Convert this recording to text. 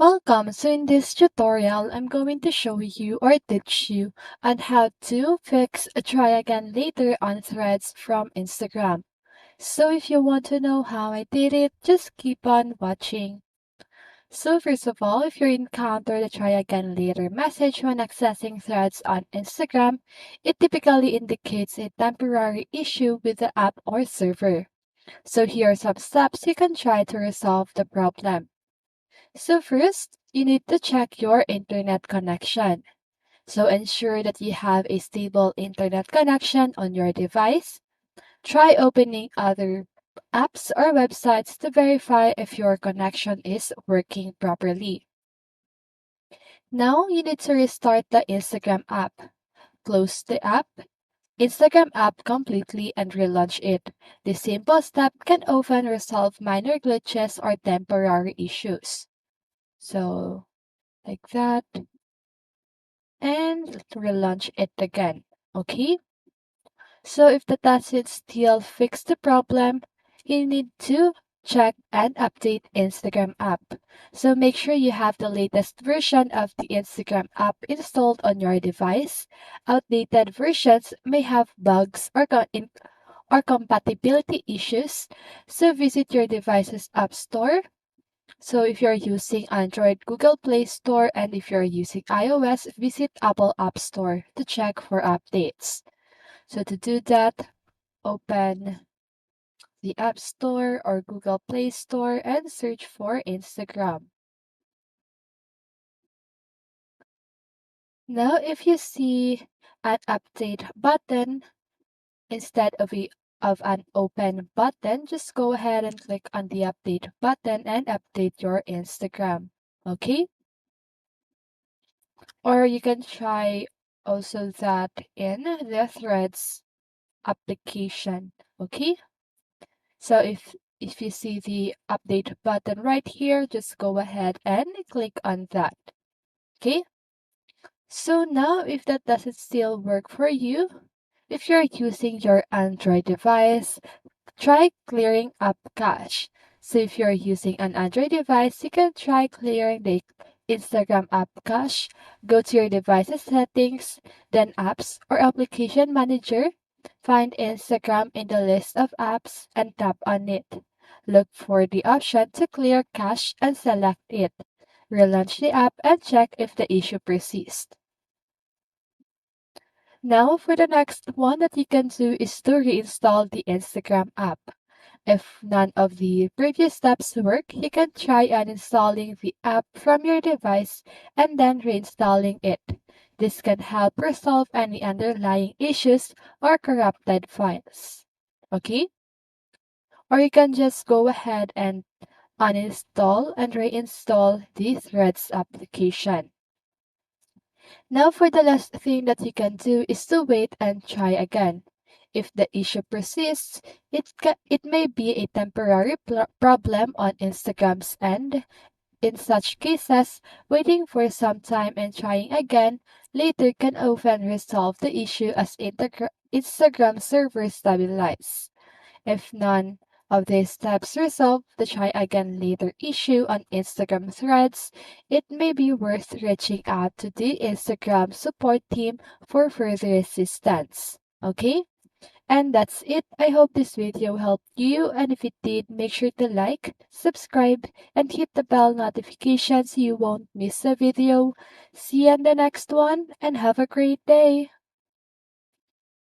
Welcome! So in this tutorial, I'm going to show you or teach you on how to fix a try again later on threads from Instagram. So if you want to know how I did it, just keep on watching. So first of all, if you encounter the try again later message when accessing threads on Instagram, it typically indicates a temporary issue with the app or server. So here are some steps you can try to resolve the problem. So first, you need to check your internet connection. So ensure that you have a stable internet connection on your device. Try opening other apps or websites to verify if your connection is working properly. Now you need to restart the Instagram app. Close the app, Instagram app completely and relaunch it. This simple step can often resolve minor glitches or temporary issues. So, like that. And relaunch it again. Okay? So if that doesn't still fix the problem, you need to check and update Instagram app. So make sure you have the latest version of the Instagram app installed on your device. Outdated versions may have bugs or compatibility issues. So visit your device's app store. So if you're using Android, Google Play Store, and if you're using iOS, visit Apple App Store to check for updates. So to do that, open the App Store or Google Play Store and search for Instagram. Now, if you see an update button instead of an open button, just go ahead and click on the update button and update your Instagram. Okay? Or you can try also that in the Threads application. Okay? So if you see the update button right here, just go ahead and click on that. Okay? So now if that doesn't still work for you, if you're using your Android device, try clearing up cache. So if you're using an Android device, you can try clearing the Instagram app cache. Go to your device's settings, then apps or application manager. Find Instagram in the list of apps and tap on it. Look for the option to clear cache and select it. Relaunch the app and check if the issue persists. Now for the next one that you can do is to reinstall the Instagram app. If none of the previous steps work, you can try uninstalling the app from your device and then reinstalling it. This can help resolve any underlying issues or corrupted files. Okay? Or you can just go ahead and uninstall and reinstall the Threads application. Now for the last thing that you can do is to wait and try again. If the issue persists, it may be a temporary problem on Instagram's end. In such cases, waiting for some time and trying again later can often resolve the issue as Instagram servers stabilize. If none of these steps resolve the try again later issue on Instagram threads, it may be worth reaching out to the Instagram support team for further assistance. Okay? And that's it. I hope this video helped you, and if it did, make sure to like, subscribe, and hit the bell notification so you won't miss a video. See you in the next one, and have a great day!